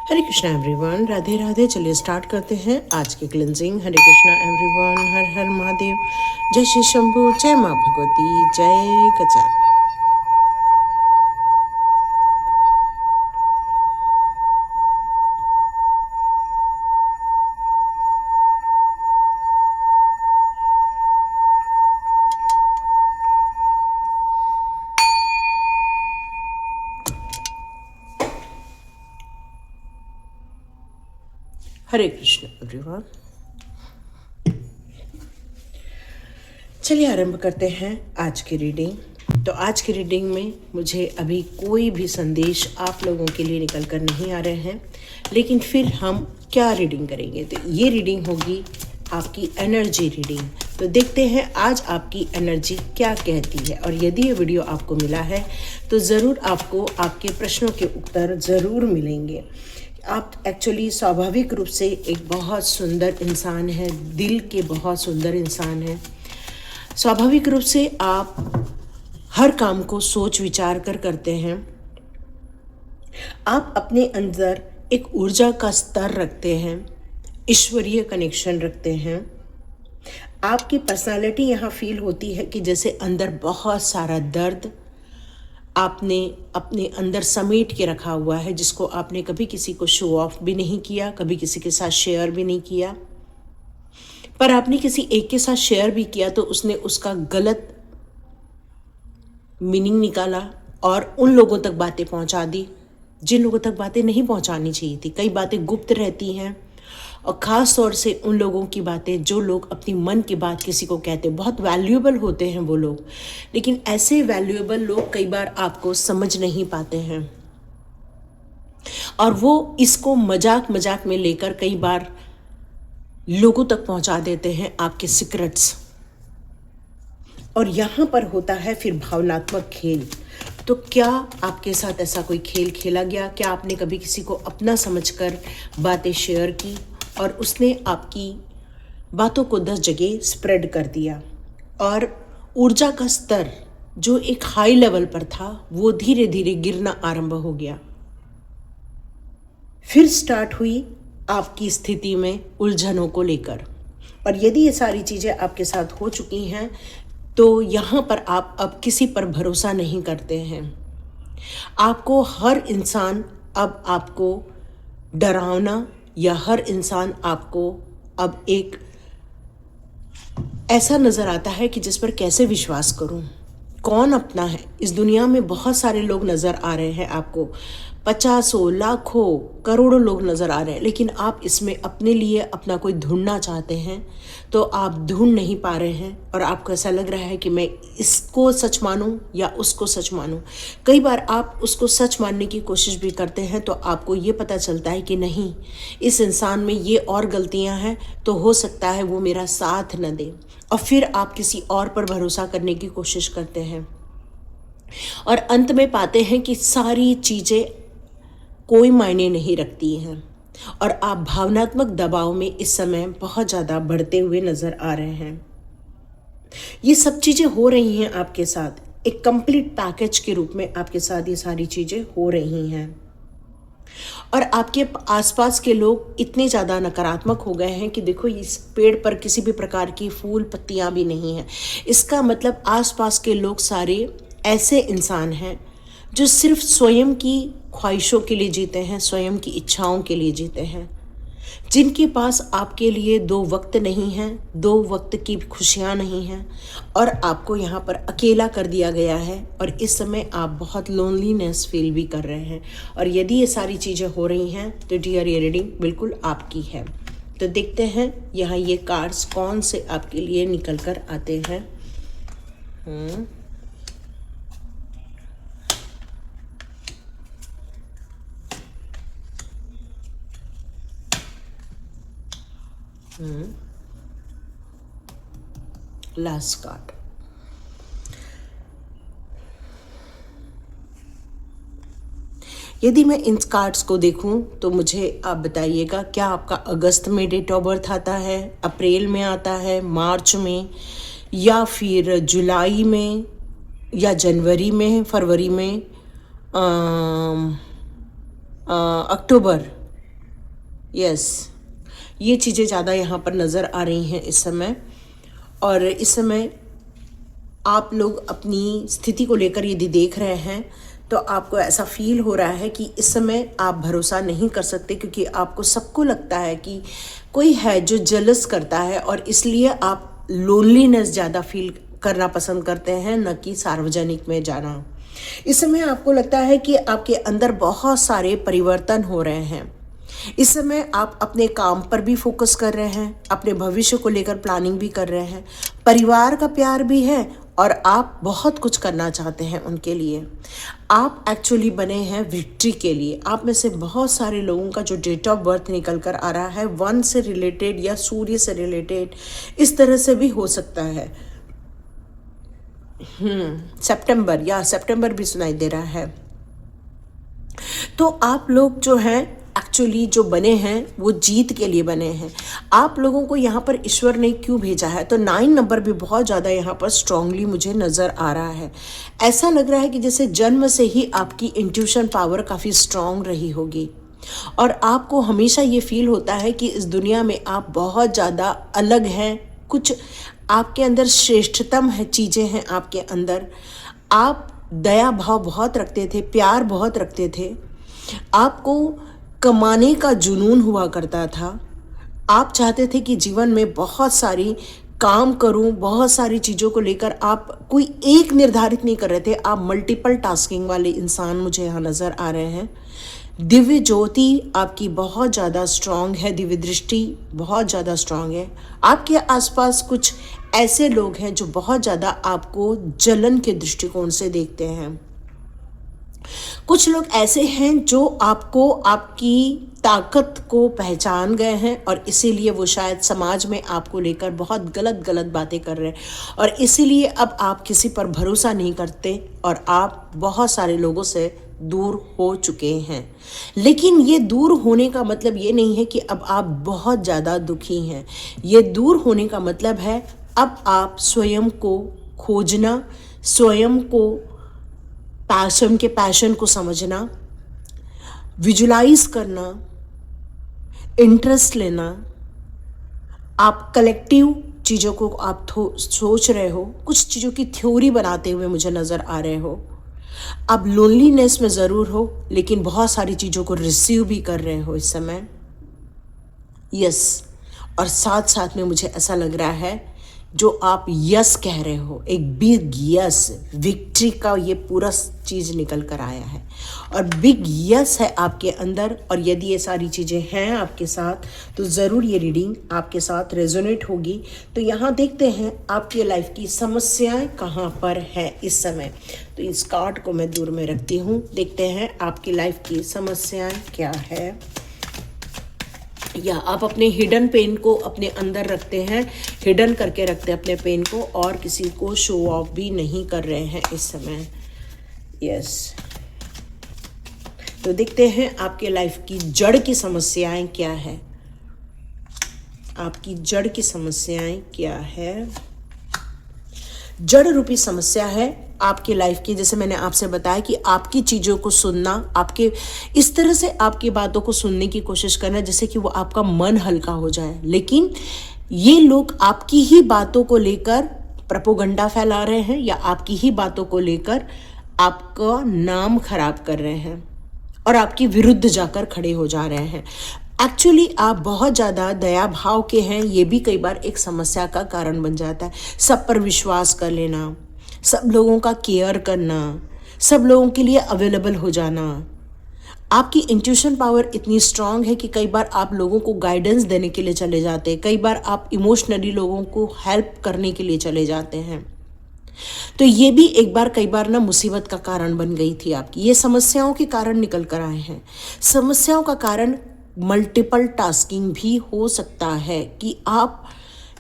हरे Krishna everyone, Radhe Radhe. चलिए start करते हैं आज की क्लिनजिंग। हरे कृष्णा एवरीवन, हर हर महादेव। जय श्री शंभू, जय माँ भगवती, जय गजा। हरे कृष्णा एवरीवन, चलिए आरंभ करते हैं आज की रीडिंग। तो आज की रीडिंग में मुझे अभी कोई भी संदेश आप लोगों के लिए निकल कर नहीं आ रहे हैं, लेकिन फिर हम क्या रीडिंग करेंगे, तो ये रीडिंग होगी आपकी एनर्जी रीडिंग। तो देखते हैं आज आपकी एनर्जी क्या कहती है। और यदि ये वीडियो आपको मिला है तो ज़रूर आपको आपके प्रश्नों के उत्तर ज़रूर मिलेंगे। आप एक्चुअली स्वाभाविक रूप से एक बहुत सुंदर इंसान है, दिल के बहुत सुंदर इंसान है। स्वाभाविक रूप से आप हर काम को सोच विचार कर करते हैं। आप अपने अंदर एक ऊर्जा का स्तर रखते हैं, ईश्वरीय कनेक्शन रखते हैं। आपकी पर्सनालिटी यहाँ फील होती है कि जैसे अंदर बहुत सारा दर्द आपने अपने अंदर समेट के रखा हुआ है, जिसको आपने कभी किसी को शो ऑफ भी नहीं किया, कभी किसी के साथ शेयर भी नहीं किया। पर आपने किसी एक के साथ शेयर भी किया तो उसने उसका गलत मीनिंग निकाला और उन लोगों तक बातें पहुंचा दी जिन लोगों तक बातें नहीं पहुंचानी चाहिए थी। कई बातें गुप्त रहती हैं, और ख़ास तौर से उन लोगों की बातें जो लोग अपनी मन की बात किसी को कहते हैं। बहुत वैल्यूएबल होते हैं वो लोग, लेकिन ऐसे वैल्यूएबल लोग कई बार आपको समझ नहीं पाते हैं, और वो इसको मजाक मजाक में लेकर कई बार लोगों तक पहुंचा देते हैं आपके सीक्रेट्स। और यहाँ पर होता है फिर भावनात्मक खेल। तो क्या आपके साथ ऐसा कोई खेल खेला गया? क्या आपने कभी किसी को अपना समझकर बातें शेयर की और उसने आपकी बातों को 10 जगह स्प्रेड कर दिया, और ऊर्जा का स्तर जो एक हाई लेवल पर था वो धीरे धीरे गिरना आरंभ हो गया। फिर स्टार्ट हुई आपकी स्थिति में उलझनों को लेकर। और यदि ये सारी चीज़ें आपके साथ हो चुकी हैं तो यहाँ पर आप अब किसी पर भरोसा नहीं करते हैं। आपको हर इंसान अब आपको डरावना, या हर इंसान आपको अब एक ऐसा नज़र आता है कि जिस पर कैसे विश्वास करूं, कौन अपना है। इस दुनिया में बहुत सारे लोग नज़र आ रहे हैं आपको, 50 लाखों करोड़ों लोग नज़र आ रहे हैं, लेकिन आप इसमें अपने लिए अपना कोई ढूंढना चाहते हैं तो आप ढूंढ नहीं पा रहे हैं। और आपको ऐसा लग रहा है कि मैं इसको सच मानूं या उसको सच मानूं। कई बार आप उसको सच मानने की कोशिश भी करते हैं तो आपको ये पता चलता है कि नहीं, इस इंसान में ये और गलतियां हैं, तो हो सकता है वो मेरा साथ न दे। और फिर आप किसी और पर भरोसा करने की कोशिश करते हैं, और अंत में पाते हैं कि सारी चीज़ें कोई मायने नहीं रखती हैं, और आप भावनात्मक दबाव में इस समय बहुत ज़्यादा बढ़ते हुए नज़र आ रहे हैं। ये सब चीज़ें हो रही हैं आपके साथ, एक कंप्लीट पैकेज के रूप में आपके साथ ये सारी चीज़ें हो रही हैं। और आपके आसपास के लोग इतने ज़्यादा नकारात्मक हो गए हैं कि देखो, इस पेड़ पर किसी भी प्रकार की फूल पत्तियां भी नहीं हैं। इसका मतलब आसपास के लोग सारे ऐसे इंसान हैं जो सिर्फ स्वयं की ख्वाहिशों के लिए जीते हैं, स्वयं की इच्छाओं के लिए जीते हैं, जिनके पास आपके लिए 2 वक्त नहीं हैं, 2 वक्त की खुशियाँ नहीं हैं, और आपको यहाँ पर अकेला कर दिया गया है। और इस समय आप बहुत लोनलीनेस फील भी कर रहे हैं। और यदि ये सारी चीज़ें हो रही हैं तो डियर, ये रीडिंग बिल्कुल आपकी है। तो देखते हैं यहाँ ये कार्ड्स कौन से आपके लिए निकल कर आते हैं। Last card. यदि मैं इन कार्ड्स को देखूं तो मुझे आप बताइएगा, क्या आपका अगस्त में डेट ऑफ बर्थ आता है, अप्रैल में आता है, मार्च में, या फिर जुलाई में, या जनवरी में, फरवरी में, अक्टूबर, यस, ये चीज़ें ज़्यादा यहाँ पर नज़र आ रही हैं इस समय। और इस समय आप लोग अपनी स्थिति को लेकर यदि देख रहे हैं तो आपको ऐसा फील हो रहा है कि इस समय आप भरोसा नहीं कर सकते, क्योंकि आपको सबको लगता है कि कोई है जो जेलस करता है, और इसलिए आप लोनलीनेस ज़्यादा फील करना पसंद करते हैं, न कि सार्वजनिक में जाना। इस समय आपको लगता है कि आपके अंदर बहुत सारे परिवर्तन हो रहे हैं। इस समय आप अपने काम पर भी फोकस कर रहे हैं, अपने भविष्य को लेकर प्लानिंग भी कर रहे हैं, परिवार का प्यार भी है, और आप बहुत कुछ करना चाहते हैं उनके लिए। आप एक्चुअली बने हैं विक्ट्री के लिए। आप में से बहुत सारे लोगों का जो डेट ऑफ बर्थ निकल कर आ रहा है, वन से रिलेटेड या सूर्य से रिलेटेड, इस तरह से भी हो सकता है। सितंबर भी सुनाई दे रहा है। तो आप लोग जो हैं एक्चुअली जो बने हैं वो जीत के लिए बने हैं। आप लोगों को यहाँ पर ईश्वर ने क्यों भेजा है, तो 9 नंबर भी बहुत ज़्यादा यहाँ पर स्ट्रांगली मुझे नज़र आ रहा है। ऐसा लग रहा है कि जैसे जन्म से ही आपकी इंट्यूशन पावर काफ़ी स्ट्रांग रही होगी, और आपको हमेशा ये फील होता है कि इस दुनिया में आप बहुत ज़्यादा अलग हैं। कुछ आपके अंदर श्रेष्ठतम है चीज़ें हैं आपके अंदर। आप दया भाव बहुत रखते थे, प्यार बहुत रखते थे, आपको कमाने का जुनून हुआ करता था। आप चाहते थे कि जीवन में बहुत सारी काम करूं, बहुत सारी चीज़ों को लेकर आप कोई एक निर्धारित नहीं कर रहे थे। आप मल्टीपल टास्किंग वाले इंसान मुझे यहाँ नज़र आ रहे हैं। दिव्य ज्योति आपकी बहुत ज़्यादा स्ट्रांग है, दिव्य दृष्टि बहुत ज़्यादा स्ट्रांग है। आपके आसपास कुछ ऐसे लोग हैं जो बहुत ज़्यादा आपको जलन के दृष्टिकोण से देखते हैं। कुछ लोग ऐसे हैं जो आपको, आपकी ताकत को पहचान गए हैं, और इसीलिए वो शायद समाज में आपको लेकर बहुत गलत गलत बातें कर रहे हैं, और इसीलिए अब आप किसी पर भरोसा नहीं करते, और आप बहुत सारे लोगों से दूर हो चुके हैं। लेकिन ये दूर होने का मतलब ये नहीं है कि अब आप बहुत ज़्यादा दुखी हैं। ये दूर होने का मतलब है अब आप स्वयं को खोजना, स्वयं को पैशन को समझना, विजुलाइज करना, इंटरेस्ट लेना। आप कलेक्टिव चीज़ों को आप सोच रहे हो, कुछ चीज़ों की थ्योरी बनाते हुए मुझे नज़र आ रहे हो। आप लोनलीनेस में ज़रूर हो, लेकिन बहुत सारी चीज़ों को रिसीव भी कर रहे हो इस समय। यस, और साथ साथ में मुझे ऐसा लग रहा है जो आप यस कह रहे हो, एक बिग यस, विक्ट्री का ये पूरा चीज़ निकल कर आया है, और बिग यस है आपके अंदर। और यदि ये सारी चीज़ें हैं आपके साथ, तो ज़रूर ये रीडिंग आपके साथ रेजोनेट होगी। तो यहाँ देखते हैं आपकी लाइफ की समस्याएं कहाँ पर है इस समय। तो इस कार्ड को मैं दूर में रखती हूँ। देखते हैं आपकी लाइफ की समस्याएं क्या है, या आप अपने हिडन पेन को अपने अंदर रखते हैं, हिडन करके रखते हैं अपने पेन को, और किसी को शो ऑफ भी नहीं कर रहे हैं इस समय। यस, तो देखते हैं आपके लाइफ की जड़ की समस्याएं क्या है। आपकी जड़ की समस्याएं क्या है? जड़ रूपी समस्या है आपकी लाइफ की। जैसे मैंने आपसे बताया कि आपकी चीज़ों को सुनना, आपके इस तरह से आपकी बातों को सुनने की कोशिश करना जैसे कि वो आपका मन हल्का हो जाए, लेकिन ये लोग आपकी ही बातों को लेकर प्रोपेगेंडा फैला रहे हैं, या आपकी ही बातों को लेकर आपका नाम खराब कर रहे हैं, और आपके विरुद्ध जाकर खड़े हो जा रहे हैं। एक्चुअली आप बहुत ज़्यादा दया भाव के हैं, ये भी कई बार एक समस्या का कारण बन जाता है। सब पर विश्वास कर लेना, सब लोगों का केयर करना, सब लोगों के लिए अवेलेबल हो जाना। आपकी इंट्यूशन पावर इतनी स्ट्रांग है कि कई बार आप लोगों को गाइडेंस देने के लिए चले जाते हैं, कई बार आप इमोशनली लोगों को हेल्प करने के लिए चले जाते हैं। तो ये भी एक बार कई बार ना मुसीबत का कारण बन गई थी आपकी। ये समस्याओं के कारण निकल कर आए हैं। समस्याओं का कारण मल्टीपल टास्किंग भी हो सकता है कि आप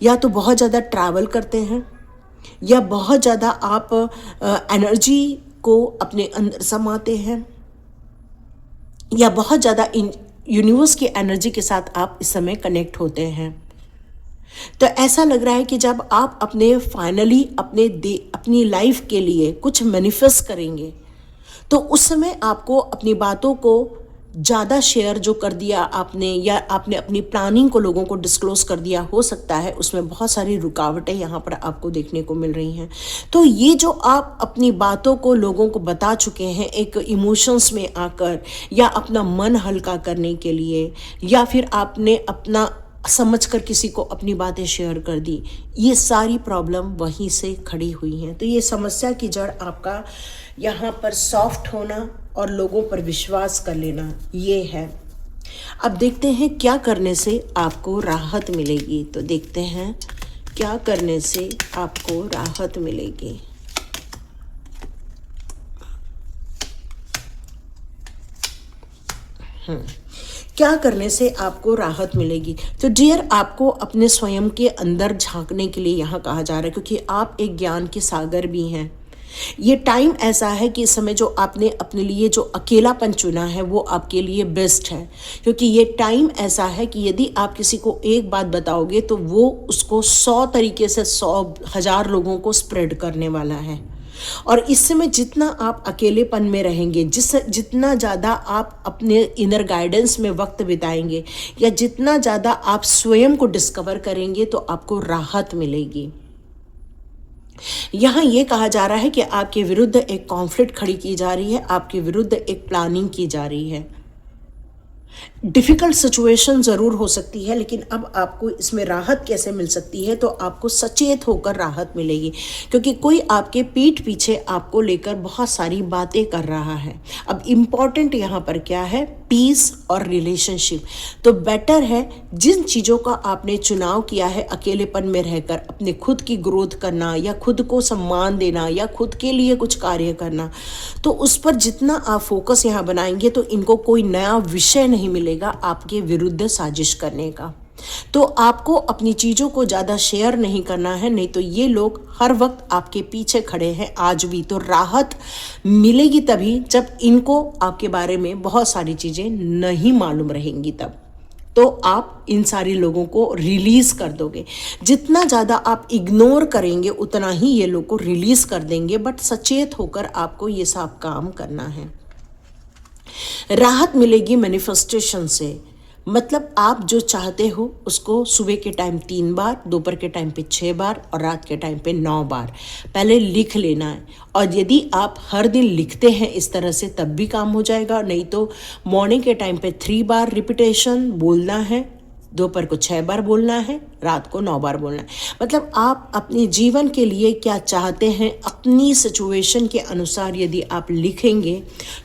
या तो बहुत ज़्यादा ट्रैवल करते हैं, या बहुत ज़्यादा आप एनर्जी को अपने अंदर समाते हैं, या बहुत ज़्यादा यूनिवर्स की एनर्जी के साथ आप इस समय कनेक्ट होते हैं। तो ऐसा लग रहा है कि जब आप अपने फाइनली अपनी लाइफ के लिए कुछ मैनिफेस्ट करेंगे, तो उस समय आपको अपनी बातों को ज़्यादा शेयर जो कर दिया आपने, या आपने अपनी प्लानिंग को लोगों को डिस्क्लोज कर दिया, हो सकता है उसमें बहुत सारी रुकावटें यहाँ पर आपको देखने को मिल रही हैं। तो ये जो आप अपनी बातों को लोगों को बता चुके हैं एक इमोशंस में आकर, या अपना मन हल्का करने के लिए, या फिर आपने अपना समझकर किसी को अपनी बातें शेयर कर दी, ये सारी प्रॉब्लम वहीं से खड़ी हुई हैं। तो ये समस्या की जड़ आपका यहाँ पर सॉफ्ट होना और लोगों पर विश्वास कर लेना, ये है। अब देखते हैं क्या करने से आपको राहत मिलेगी। तो देखते हैं क्या करने से आपको राहत मिलेगी। क्या करने से आपको राहत मिलेगी? तो डियर, आपको अपने स्वयं के अंदर झांकने के लिए यहाँ कहा जा रहा है, क्योंकि आप एक ज्ञान के सागर भी हैं। ये टाइम ऐसा है कि इस समय जो आपने अपने लिए जो अकेलापन चुना है वो आपके लिए बेस्ट है, क्योंकि ये टाइम ऐसा है कि यदि आप किसी को एक बात बताओगे तो वो उसको 100 तरीके से 100,000 लोगों को स्प्रेड करने वाला है। और इस समय जितना आप अकेलेपन में रहेंगे, जितना ज़्यादा आप अपने इनर गाइडेंस में वक्त बिताएंगे, या जितना ज़्यादा आप स्वयं को डिस्कवर करेंगे, तो आपको राहत मिलेगी। यहाँ ये कहा जा रहा है कि आपके विरुद्ध एक कॉन्फ्लिक्ट खड़ी की जा रही है, आपके विरुद्ध एक प्लानिंग की जा रही है। डिफ़िकल्ट सिचुएशन ज़रूर हो सकती है, लेकिन अब आपको इसमें राहत कैसे मिल सकती है? तो आपको सचेत होकर राहत मिलेगी, क्योंकि कोई आपके पीठ पीछे आपको लेकर बहुत सारी बातें कर रहा है। अब इम्पॉर्टेंट यहाँ पर क्या है? पीस और रिलेशनशिप। तो बेटर है जिन चीज़ों का आपने चुनाव किया है अकेलेपन में रहकर अपने खुद की ग्रोथ करना, या खुद को सम्मान देना, या खुद के लिए कुछ कार्य करना, तो उस पर जितना आप फोकस यहाँ बनाएंगे तो इनको कोई नया विषय नहीं मिलेगा आपके विरुद्ध साजिश करने का। तो आपको अपनी चीज़ों को ज़्यादा शेयर नहीं करना है, नहीं तो ये लोग हर वक्त आपके पीछे खड़े हैं आज भी। तो राहत मिलेगी तभी जब इनको आपके बारे में बहुत सारी चीज़ें नहीं मालूम रहेंगी, तब तो आप इन सारे लोगों को रिलीज़ कर दोगे। जितना ज़्यादा आप इग्नोर करेंगे उतना ही ये लोग को रिलीज़ कर देंगे, बट सचेत होकर आपको ये सब काम करना है। राहत मिलेगी मैनिफेस्टेशन से, मतलब आप जो चाहते हो उसको सुबह के टाइम 3 बार, दोपहर के टाइम पे 6 बार और रात के टाइम पे 9 बार पहले लिख लेना है। और यदि आप हर दिन लिखते हैं इस तरह से तब भी काम हो जाएगा, नहीं तो मॉर्निंग के टाइम पे 3 बार रिपीटेशन बोलना है, दोपहर को 6 बार बोलना है, रात को 9 बार बोलना है। मतलब आप अपने जीवन के लिए क्या चाहते हैं अपनी सिचुएशन के अनुसार यदि आप लिखेंगे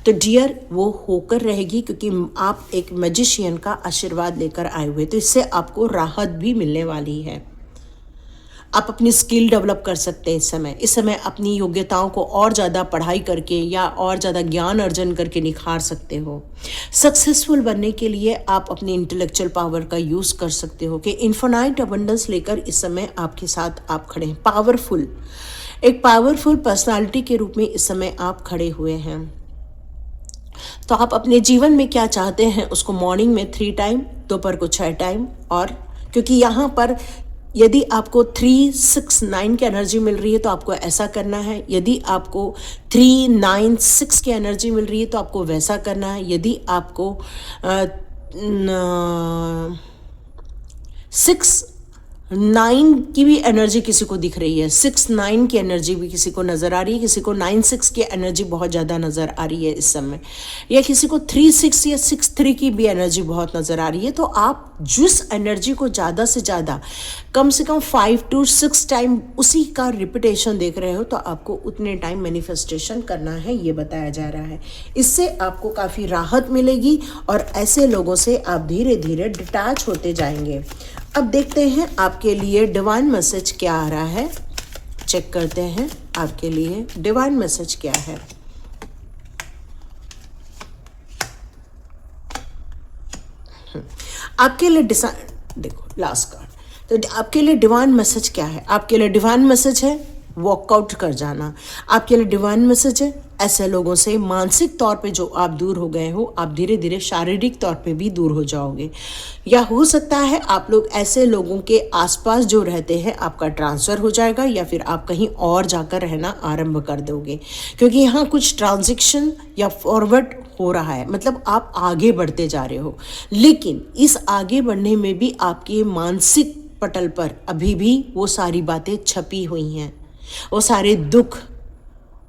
तो डियर वो होकर रहेगी, क्योंकि आप एक मैजिशियन का आशीर्वाद लेकर आए हुए, तो इससे आपको राहत भी मिलने वाली है। आप अपनी स्किल डेवलप कर सकते हैं इस समय अपनी योग्यताओं को और ज़्यादा पढ़ाई करके या और ज़्यादा ज्ञान अर्जन करके निखार सकते हो। सक्सेसफुल बनने के लिए आप अपनी इंटेलेक्चुअल पावर का यूज़ कर सकते हो कि इन्फिनाइट अबंडेंस लेकर इस समय आपके साथ आप खड़े हैं। एक पावरफुल पर्सनालिटी के रूप में इस समय आप खड़े हुए हैं। तो आप अपने जीवन में क्या चाहते हैं उसको मॉर्निंग में 3 टाइम, दोपहर को 6 टाइम, और क्योंकि यहाँ पर यदि आपको 3, 6, 9 की एनर्जी मिल रही है तो आपको ऐसा करना है। यदि आपको 3, 9, 6 की एनर्जी मिल रही है तो आपको वैसा करना है। यदि आपको 6, 9 की भी एनर्जी किसी को दिख रही है, 6, 9 की एनर्जी भी किसी को नज़र आ रही है, किसी को 9, 6 की एनर्जी बहुत ज़्यादा नज़र आ रही है इस समय, या किसी को 3, 6 या 6, 3 की भी एनर्जी बहुत नज़र आ रही है। तो आप जिस एनर्जी को ज़्यादा से ज़्यादा कम से कम 5 to 6 टाइम उसी का रिपीटेशन देख रहे हो तो आपको उतने टाइम मैनिफेस्टेशन करना है, ये बताया जा रहा है। इससे आपको काफ़ी राहत मिलेगी और ऐसे लोगों से आप धीरे धीरे डिटैच होते जाएंगे। अब देखते हैं आपके लिए डिवाइन मैसेज क्या आ रहा है, चेक करते हैं आपके लिए डिवाइन मैसेज क्या है। आपके लिए देखो लास्ट कार्ड, तो आपके लिए डिवाइन मैसेज क्या है? आपके लिए डिवाइन मैसेज है वॉकआउट कर जाना। आपके लिए डिवाइन मैसेज है ऐसे लोगों से मानसिक तौर पे जो आप दूर हो गए हो, आप धीरे धीरे शारीरिक तौर पे भी दूर हो जाओगे। या हो सकता है आप लोग ऐसे लोगों के आसपास जो रहते हैं आपका ट्रांसफ़र हो जाएगा, या फिर आप कहीं और जाकर रहना आरंभ कर दोगे, क्योंकि यहाँ कुछ ट्रांजैक्शन या फॉरवर्ड हो रहा है, मतलब आप आगे बढ़ते जा रहे हो। लेकिन इस आगे बढ़ने में भी आपके मानसिक पटल पर अभी भी वो सारी बातें छपी हुई हैं, वो सारे दुख,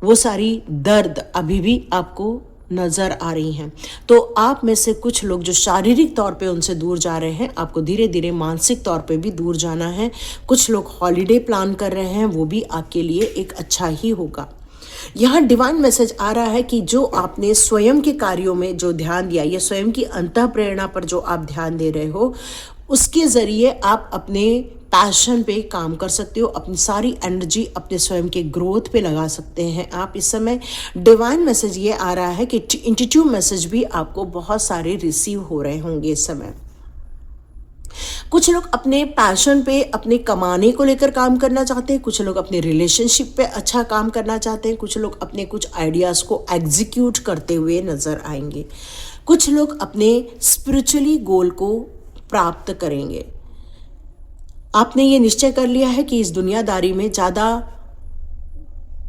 वो सारी दर्द अभी भी आपको नज़र आ रही हैं। तो आप में से कुछ लोग जो शारीरिक तौर पे उनसे दूर जा रहे हैं, आपको धीरे धीरे मानसिक तौर पे भी दूर जाना है। कुछ लोग हॉलिडे प्लान कर रहे हैं, वो भी आपके लिए एक अच्छा ही होगा। यहाँ डिवाइन मैसेज आ रहा है कि जो आपने स्वयं के कार्यों में जो ध्यान दिया, या स्वयं की अंतः प्रेरणा पर जो आप ध्यान दे रहे हो, उसके ज़रिए आप अपने पैशन पे काम कर सकते हो, अपनी सारी एनर्जी अपने स्वयं के ग्रोथ पे लगा सकते हैं आप इस समय। डिवाइन मैसेज ये आ रहा है कि इंट्यूटिव मैसेज भी आपको बहुत सारे रिसीव हो रहे होंगे इस समय। कुछ लोग अपने पैशन पे, अपने कमाने को लेकर काम करना चाहते हैं, कुछ लोग अपने रिलेशनशिप पे अच्छा काम करना चाहते हैं, कुछ लोग अपने कुछ आइडियाज़ को एग्जीक्यूट करते हुए नज़र आएंगे, कुछ लोग अपने स्पिरिचुअली गोल को प्राप्त करेंगे। आपने ये निश्चय कर लिया है कि इस दुनियादारी में ज़्यादा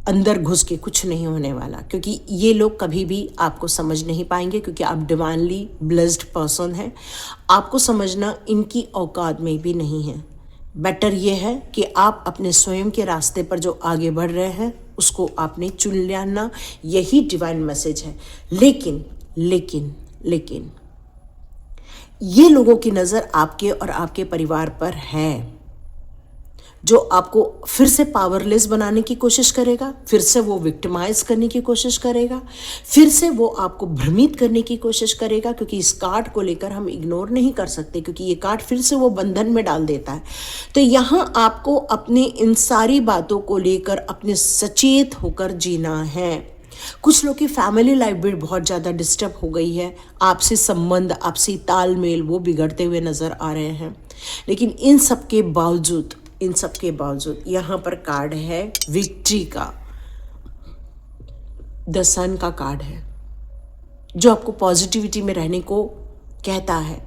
अंदर घुस के कुछ नहीं होने वाला, क्योंकि ये लोग कभी भी आपको समझ नहीं पाएंगे, क्योंकि आप डिवाइनली ब्लेस्ड पर्सन हैं। आपको समझना इनकी औकात में भी नहीं है। बेटर ये है कि आप अपने स्वयं के रास्ते पर जो आगे बढ़ रहे हैं उसको आपने चुन लेना, यही डिवाइन मैसेज है। लेकिन लेकिन लेकिन ये लोगों की नज़र आपके और आपके परिवार पर है, जो आपको फिर से पावरलेस बनाने की कोशिश करेगा, फिर से वो विक्टिमाइज करने की कोशिश करेगा, फिर से वो आपको भ्रमित करने की कोशिश करेगा। क्योंकि इस कार्ड को लेकर हम इग्नोर नहीं कर सकते, क्योंकि ये कार्ड फिर से वो बंधन में डाल देता है। तो यहाँ आपको अपने इन सारी बातों को लेकर अपने सचेत होकर जीना है। कुछ लोग की फैमिली लाइफ भी बहुत ज़्यादा डिस्टर्ब हो गई है, आपसी संबंध, आपसी तालमेल वो बिगड़ते हुए नज़र आ रहे हैं। लेकिन इन सब के बावजूद यहाँ पर कार्ड है विक्ट्री का, द सन का कार्ड है, जो आपको पॉजिटिविटी में रहने को कहता है।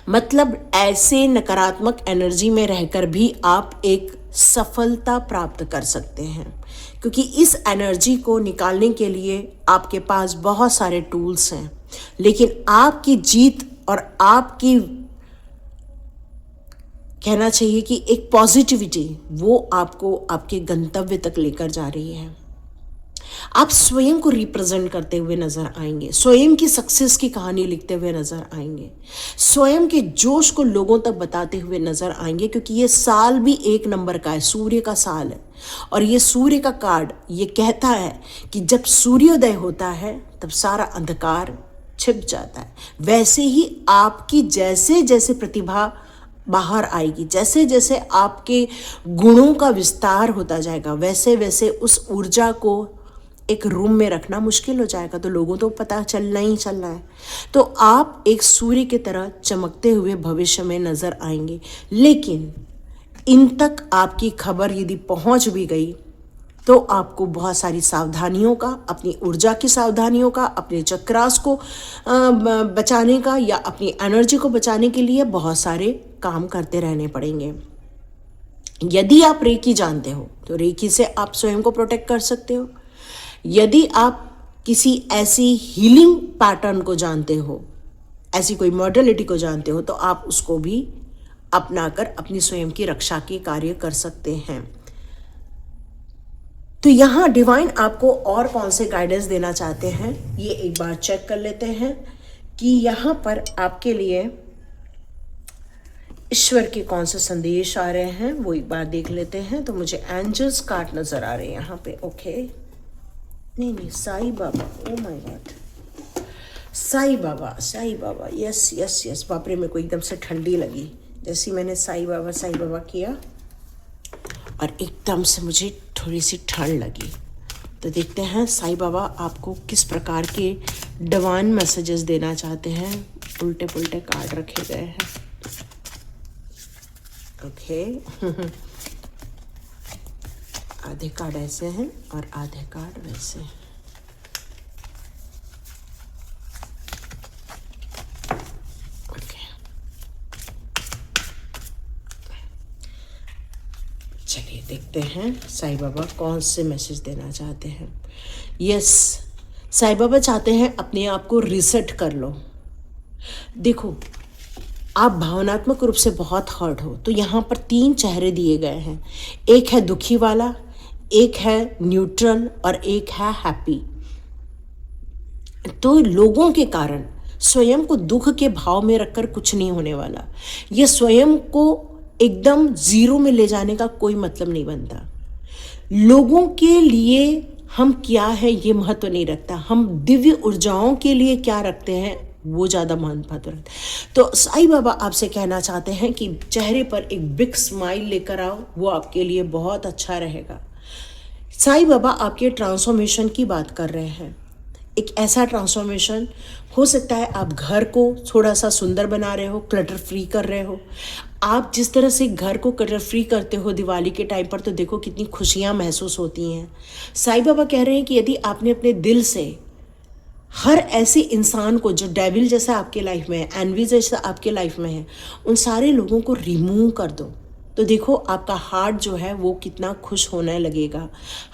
मतलब ऐसे नकारात्मक एनर्जी में रहकर भी आप एक सफलता प्राप्त कर सकते हैं, क्योंकि इस एनर्जी को निकालने के लिए आपके पास बहुत सारे टूल्स हैं। लेकिन आपकी जीत और आपकी, कहना चाहिए कि एक पॉजिटिविटी, वो आपको आपके गंतव्य तक लेकर जा रही है। आप स्वयं को रिप्रेजेंट करते हुए नजर आएंगे, स्वयं की सक्सेस की कहानी लिखते हुए नजर आएंगे, स्वयं के जोश को लोगों तक बताते हुए नजर आएंगे। क्योंकि ये साल भी एक नंबर का है, सूर्य का साल है, और ये सूर्य का कार्ड ये कहता है कि जब सूर्योदय होता है तब सारा अंधकार छिप जाता है। वैसे ही आपकी जैसे जैसे प्रतिभा बाहर आएगी, जैसे जैसे आपके गुणों का विस्तार होता जाएगा, वैसे वैसे उस ऊर्जा को एक रूम में रखना मुश्किल हो जाएगा, तो लोगों तो पता चलना ही चलना है। तो आप एक सूर्य की तरह चमकते हुए भविष्य में नजर आएंगे। लेकिन इन तक आपकी खबर यदि पहुंच भी गई तो आपको बहुत सारी सावधानियों का, अपनी ऊर्जा की सावधानियों का, अपने चक्रास को बचाने का, या अपनी एनर्जी को बचाने के लिए बहुत सारे काम करते रहने पड़ेंगे। यदि आप रेकी जानते हो तो रेकी से आप स्वयं को प्रोटेक्ट कर सकते हो। यदि आप किसी ऐसी हीलिंग पैटर्न को जानते हो, ऐसी कोई मॉडलिटी को जानते हो, तो आप उसको भी अपनाकर अपनी स्वयं की रक्षा के कार्य कर सकते हैं। तो यहाँ डिवाइन आपको और कौन से गाइडेंस देना चाहते हैं, ये एक बार चेक कर लेते हैं कि यहाँ पर आपके लिए ईश्वर के कौन से संदेश आ रहे हैं, वो एक बार देख लेते हैं। तो मुझे एंजल्स कार्ड नजर आ रहे हैं यहाँ पे। ओके, नहीं, Sai Baba, oh my God, Sai Baba, yes yes yes. बाप रे, मेरे को एकदम से ठंडी लगी जैसी मैंने साईं बाबा किया, और एकदम से मुझे थोड़ी सी ठंड लगी। तो देखते हैं साईं बाबा आपको किस प्रकार के डिवाइन मैसेजेस देना चाहते हैं। उल्टे पुल्टे कार्ड रखे गए हैं। ओके आधे कार्ड ऐसे हैं और आधे कार्ड वैसे। ओके, चलिए देखते हैं साईं बाबा कौन से मैसेज देना चाहते हैं। यस, साईं बाबा चाहते हैं अपने आप को रिसेट कर लो। देखो, आप भावनात्मक रूप से बहुत हर्ट हो, तो यहाँ पर 3 चेहरे दिए गए हैं। एक है दुखी वाला, एक है न्यूट्रल और एक है हैप्पी। तो लोगों के कारण स्वयं को दुख के भाव में रखकर कुछ नहीं होने वाला। ये स्वयं को एकदम जीरो में ले जाने का कोई मतलब नहीं बनता। लोगों के लिए हम क्या है ये महत्व नहीं रखता, हम दिव्य ऊर्जाओं के लिए क्या रखते हैं वो ज़्यादा महत्व रखता है। तो साईं बाबा आपसे कहना चाहते हैं कि चेहरे पर एक बिग स्माइल लेकर आओ, वो आपके लिए बहुत अच्छा रहेगा। साईं बाबा आपके ट्रांसफॉर्मेशन की बात कर रहे हैं। एक ऐसा ट्रांसफॉर्मेशन हो सकता है, आप घर को थोड़ा सा सुंदर बना रहे हो, क्लटर फ्री कर रहे हो। आप जिस तरह से घर को क्लटर फ्री करते हो दिवाली के टाइम पर, तो देखो कितनी खुशियाँ महसूस होती हैं। साईं बाबा कह रहे हैं कि यदि आपने अपने दिल से हर ऐसे इंसान को जो डेविल जैसा आपके लाइफ में है, एनवी जैसा आपके लाइफ में है, उन सारे लोगों को रिमूव कर दो, तो देखो आपका हार्ट जो है वो कितना खुश होने लगेगा,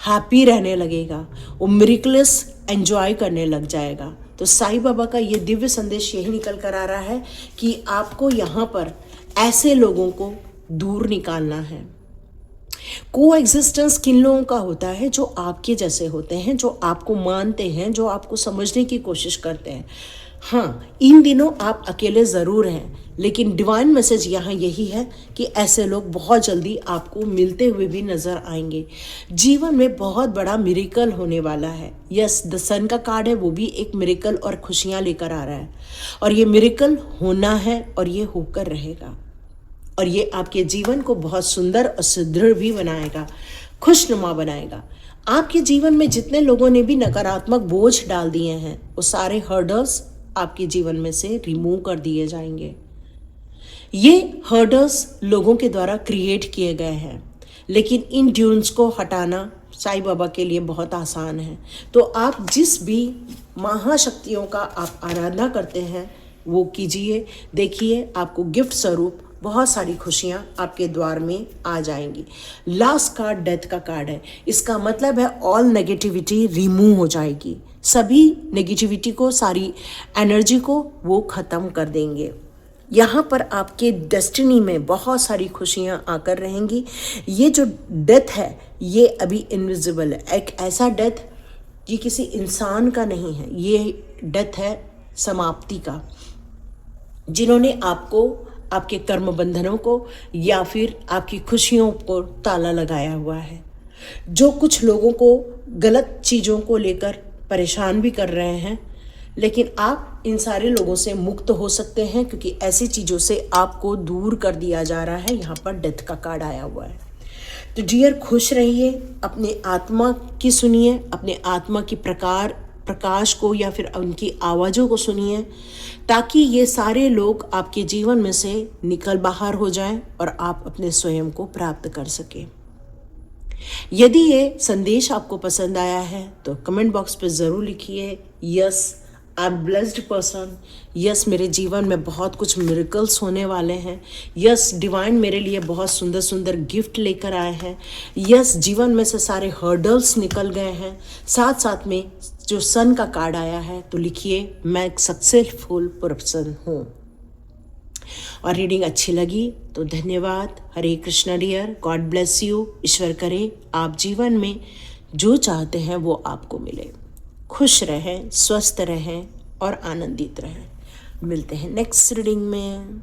हैप्पी रहने लगेगा, वो मिरेकल्स एंजॉय करने लग जाएगा। तो साईं बाबा का ये दिव्य संदेश यही निकल कर आ रहा है कि आपको यहाँ पर ऐसे लोगों को दूर निकालना है। कोएग्जिस्टेंस किन लोगों का होता है? जो आपके जैसे होते हैं, जो आपको मानते हैं, जो आपको समझने की कोशिश करते हैं। हाँ, इन दिनों आप अकेले ज़रूर हैं, लेकिन डिवाइन मैसेज यहाँ यही है कि ऐसे लोग बहुत जल्दी आपको मिलते हुए भी नज़र आएंगे। जीवन में बहुत बड़ा मिरेकल होने वाला है। यस, द सन का कार्ड है, वो भी एक मिरेकल और खुशियाँ लेकर आ रहा है, और ये मिरेकल होना है और ये होकर रहेगा, और ये आपके जीवन को बहुत सुंदर और सुदृढ़ भी बनाएगा, खुशनुमा बनाएगा। आपके जीवन में जितने लोगों ने भी नकारात्मक बोझ डाल दिए हैं, वो सारे हर्डल्स आपके जीवन में से रिमूव कर दिए जाएंगे। ये हर्डल्स लोगों के द्वारा क्रिएट किए गए हैं, लेकिन इन ड्यून्स को हटाना साईं बाबा के लिए बहुत आसान है। तो आप जिस भी महाशक्तियों का आप आराधना करते हैं वो कीजिए। देखिए, आपको गिफ्ट स्वरूप बहुत सारी खुशियाँ आपके द्वार में आ जाएंगी। लास्ट कार्ड डेथ का कार्ड है। इसका मतलब है ऑल नेगेटिविटी रिमूव हो जाएगी। सभी नेगेटिविटी को, सारी एनर्जी को वो ख़त्म कर देंगे। यहाँ पर आपके डेस्टिनी में बहुत सारी खुशियाँ आकर रहेंगी। ये जो डेथ है ये अभी इनविजिबल है। एक ऐसा डेथ ये किसी इंसान का नहीं है, ये डेथ है समाप्ति का। जिन्होंने आपको, आपके कर्म बंधनों को या फिर आपकी खुशियों को ताला लगाया हुआ है, जो कुछ लोगों को गलत चीज़ों को लेकर परेशान भी कर रहे हैं, लेकिन आप इन सारे लोगों से मुक्त हो सकते हैं, क्योंकि ऐसी चीज़ों से आपको दूर कर दिया जा रहा है। यहाँ पर डेथ का कार्ड आया हुआ है। तो डियर, खुश रहिए, अपने आत्मा की सुनिए, अपने आत्मा की प्रकाश को या फिर उनकी आवाज़ों को सुनिए, ताकि ये सारे लोग आपके जीवन में से निकल बाहर हो जाएं और आप अपने स्वयं को प्राप्त कर सकें। यदि ये संदेश आपको पसंद आया है तो कमेंट बॉक्स पे ज़रूर लिखिए, yes I am blessed person, yes मेरे जीवन में बहुत कुछ मिरेकल्स होने वाले हैं, यस डिवाइन मेरे लिए बहुत सुंदर सुंदर गिफ्ट लेकर आए हैं, यस जीवन में से सारे हर्डल्स निकल गए हैं। साथ साथ में जो सन का कार्ड आया है, तो लिखिए मैं एक सक्सेसफुल पर्सन हूँ। और रीडिंग अच्छी लगी तो धन्यवाद। Hare Krishna dear, God bless you. ईश्वर करे आप जीवन में जो चाहते हैं वो आपको मिले। खुश रहें, स्वस्थ रहें और आनंदित रहें। मिलते हैं नेक्स्ट रीडिंग में।